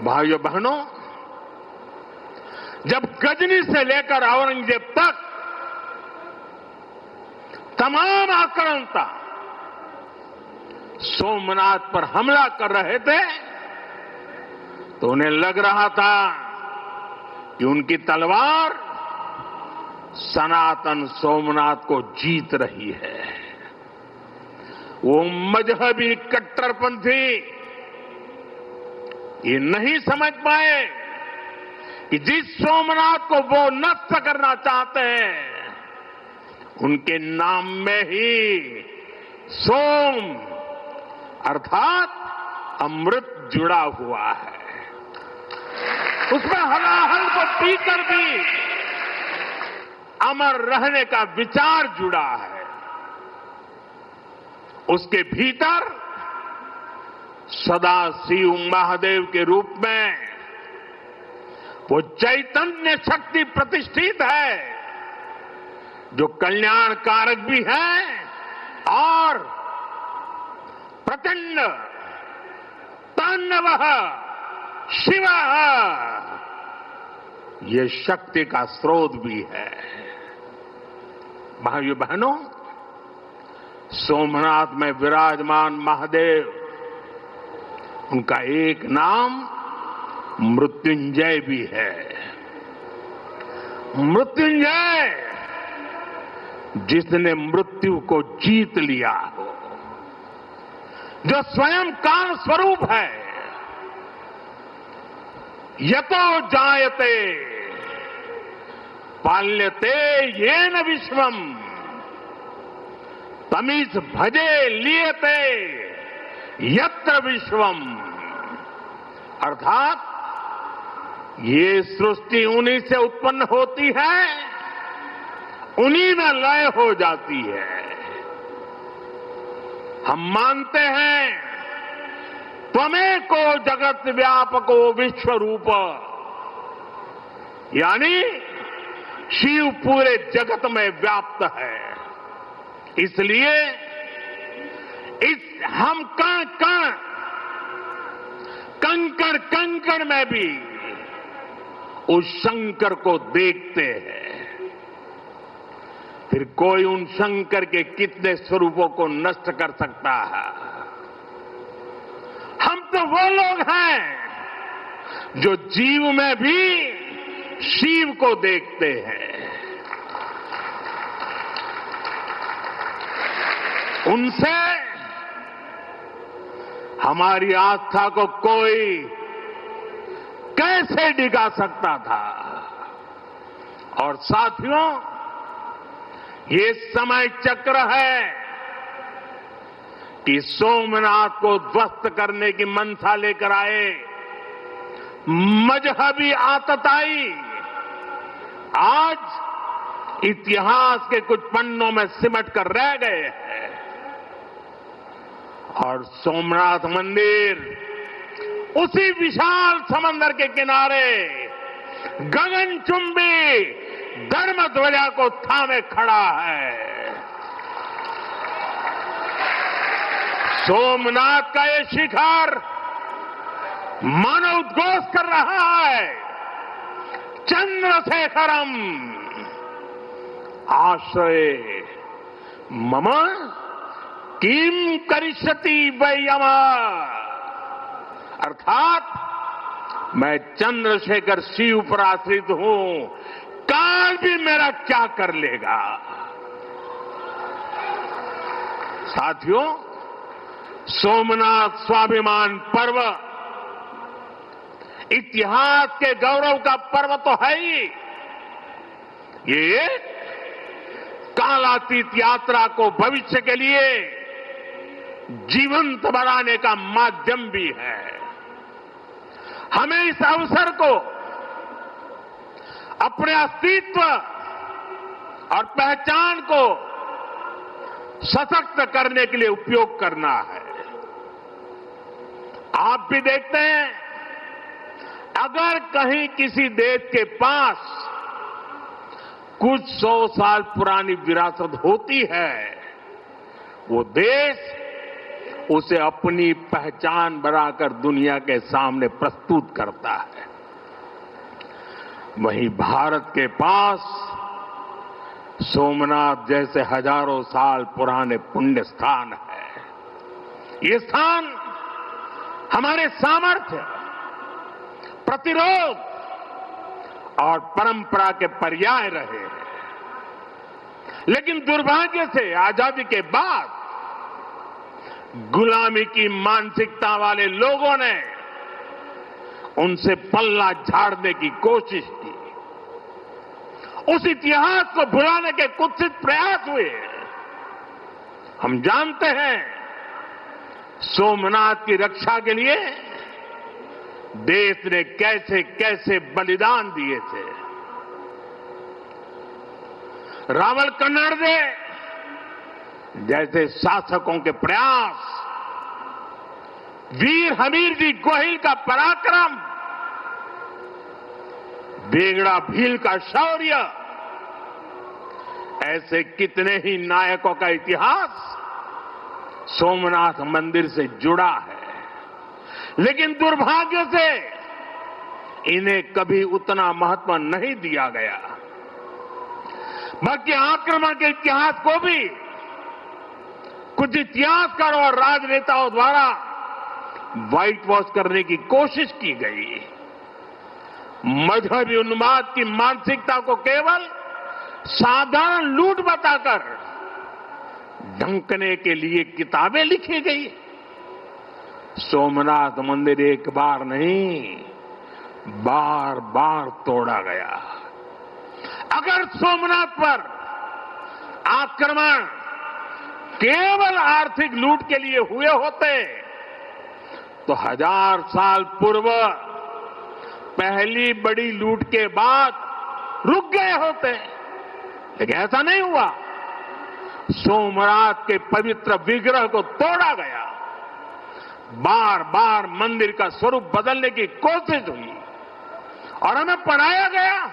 भाइयों बहनों, जब गजनी से लेकर औरंगजेब तक तमाम आक्रांता सोमनाथ पर हमला कर रहे थे तो उन्हें लग रहा था कि उनकी तलवार सनातन सोमनाथ को जीत रही है। वो मजहबी कट्टरपंथी ये नहीं समझ पाए कि जिस सोमनाथ को वो नष्ट करना चाहते हैं उनके नाम में ही सोम अर्थात अमृत जुड़ा हुआ है। उसमें हलाहल को पीकर भी अमर रहने का विचार जुड़ा है। उसके भीतर सदा शिव महादेव के रूप में वो चैतन्य शक्ति प्रतिष्ठित है जो कल्याण कारक भी है और प्रचंड तांडव शिव ये शक्ति का स्रोत भी है। भाइयों बहनों, सोमनाथ में विराजमान महादेव, उनका एक नाम मृत्युंजय भी है। मृत्युंजय, जिसने मृत्यु को जीत लिया हो, जो स्वयं काल स्वरूप है। यतो जायते पाल्यते येन विश्वम तमीस भजे लियते यत्र विश्वम। अर्थात ये सृष्टि उन्हीं से उत्पन्न होती है, उन्हीं में लय हो जाती है। हम मानते हैं त्वमेको जगत व्यापको विश्व रूप, यानी शिव पूरे जगत में व्याप्त है। इसलिए इस हम कण कण कंकड़ कंकड़ में भी उस शंकर को देखते हैं। फिर कोई उन शंकर के कितने स्वरूपों को नष्ट कर सकता है? हम तो वो लोग हैं जो जीव में भी शिव को देखते हैं। उनसे हमारी आस्था को कोई कैसे डिगा सकता था? और साथियों, ये समय चक्र है कि सोमनाथ को ध्वस्त करने की मंशा लेकर आए मजहबी आतताई आज इतिहास के कुछ पन्नों में सिमट कर रह गए हैं। और सोमनाथ मंदिर उसी विशाल समंदर के किनारे गगनचुंबी धर्म ध्वजा को थामे खड़ा है। सोमनाथ का ये शिखर मानो उद्घोष कर रहा है, चंद्रशेखरम आश्रय मम किम करिष्यति वै यम। अर्थात मैं चंद्रशेखर शिव पर आश्रित हूं, काल भी मेरा क्या कर लेगा। साथियों, सोमनाथ स्वाभिमान पर्व इतिहास के गौरव का पर्व तो है ही, ये कालातीत यात्रा को भविष्य के लिए जीवंत बनाने का माध्यम भी है। हमें इस अवसर को अपने अस्तित्व और पहचान को सशक्त करने के लिए उपयोग करना है। आप भी देखते हैं, अगर कहीं किसी देश के पास कुछ 100 साल पुरानी विरासत होती है, वो देश उसे अपनी पहचान बनाकर दुनिया के सामने प्रस्तुत करता है। वहीं भारत के पास सोमनाथ जैसे हजारों साल पुराने पुण्य स्थान है। ये स्थान हमारे सामर्थ्य, प्रतिरोध और परंपरा के पर्याय रहे हैं। लेकिन दुर्भाग्य से आजादी के बाद गुलामी की मानसिकता वाले लोगों ने उनसे पल्ला झाड़ने की कोशिश की। उस इतिहास को भुलाने के कुत्सित प्रयास हुए। हम जानते हैं सोमनाथ की रक्षा के लिए देश ने कैसे कैसे बलिदान दिए थे। रावल कन्नड़े जैसे शासकों के प्रयास, वीर हमीरजी गोहिल का पराक्रम, बेगड़ा भील का शौर्य, ऐसे कितने ही नायकों का इतिहास सोमनाथ मंदिर से जुड़ा है। लेकिन दुर्भाग्य से इन्हें कभी उतना महत्व नहीं दिया गया। बल्कि आक्रमण के इतिहास को भी कुछ इतिहासकारों और राजनेताओं द्वारा व्हाइट वॉश करने की कोशिश की गई। मजहबी उन्माद की मानसिकता को केवल साधारण लूट बताकर ढंकने के लिए किताबें लिखी गई। सोमनाथ मंदिर एक बार नहीं, बार बार तोड़ा गया। अगर सोमनाथ पर आक्रमण केवल आर्थिक लूट के लिए हुए होते तो 1000 साल पूर्व पहली बड़ी लूट के बाद रुक गए होते। लेकिन ऐसा नहीं हुआ। सोमनाथ के पवित्र विग्रह को तोड़ा गया। बार बार मंदिर का स्वरूप बदलने की कोशिश हुई और हमें पढ़ाया गया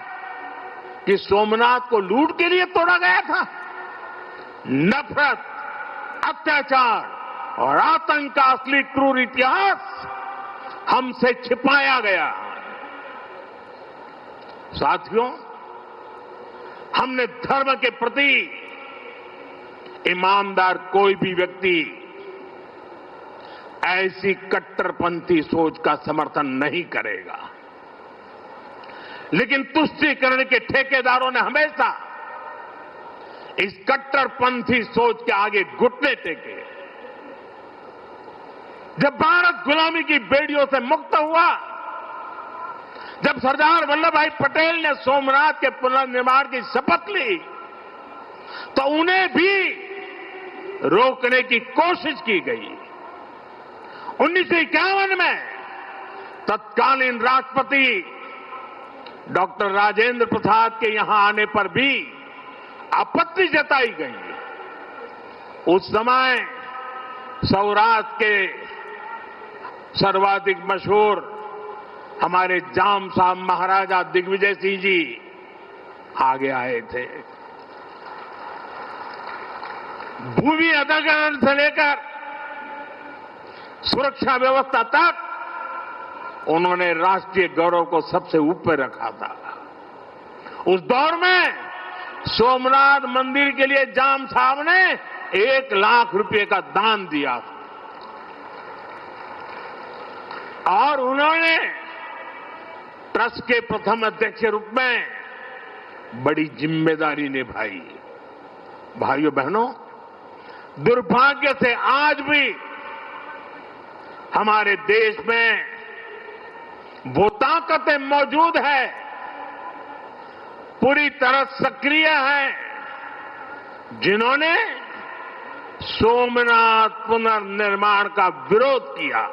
कि सोमनाथ को लूट के लिए तोड़ा गया था। नफरत, अत्याचार और आतंक का असली क्रूर इतिहास हमसे छिपाया गया। साथियों, हमने धर्म के प्रति ईमानदार कोई भी व्यक्ति ऐसी कट्टरपंथी सोच का समर्थन नहीं करेगा। लेकिन तुष्टीकरण के ठेकेदारों ने हमेशा इस कट्टरपंथी सोच के आगे घुटने टेके। जब भारत गुलामी की बेड़ियों से मुक्त हुआ, जब सरदार वल्लभ भाई पटेल ने सोमनाथ के पुनर्निर्माण की शपथ ली, तो उन्हें भी रोकने की कोशिश की गई। 1951 में तत्कालीन राष्ट्रपति डॉक्टर राजेंद्र प्रसाद के यहां आने पर भी आपत्ति जताई गई। उस समय सौराष्ट्र के सर्वाधिक मशहूर हमारे जाम साहब महाराजा दिग्विजय सिंह जी आगे आए थे। भूमि अधिग्रहण से लेकर सुरक्षा व्यवस्था तक उन्होंने राष्ट्रीय गौरव को सबसे ऊपर रखा था। उस दौर में सोमनाथ मंदिर के लिए जाम साहब ने 1 लाख रुपए का दान दिया और उन्होंने ट्रस्ट के प्रथम अध्यक्ष के रूप में बड़ी जिम्मेदारी निभाई। भाइयों बहनों, दुर्भाग्य से आज भी हमारे देश में वो ताकतें मौजूद है, पूरी तरह सक्रिय हैं, जिन्होंने सोमनाथ पुनर्निर्माण का विरोध किया।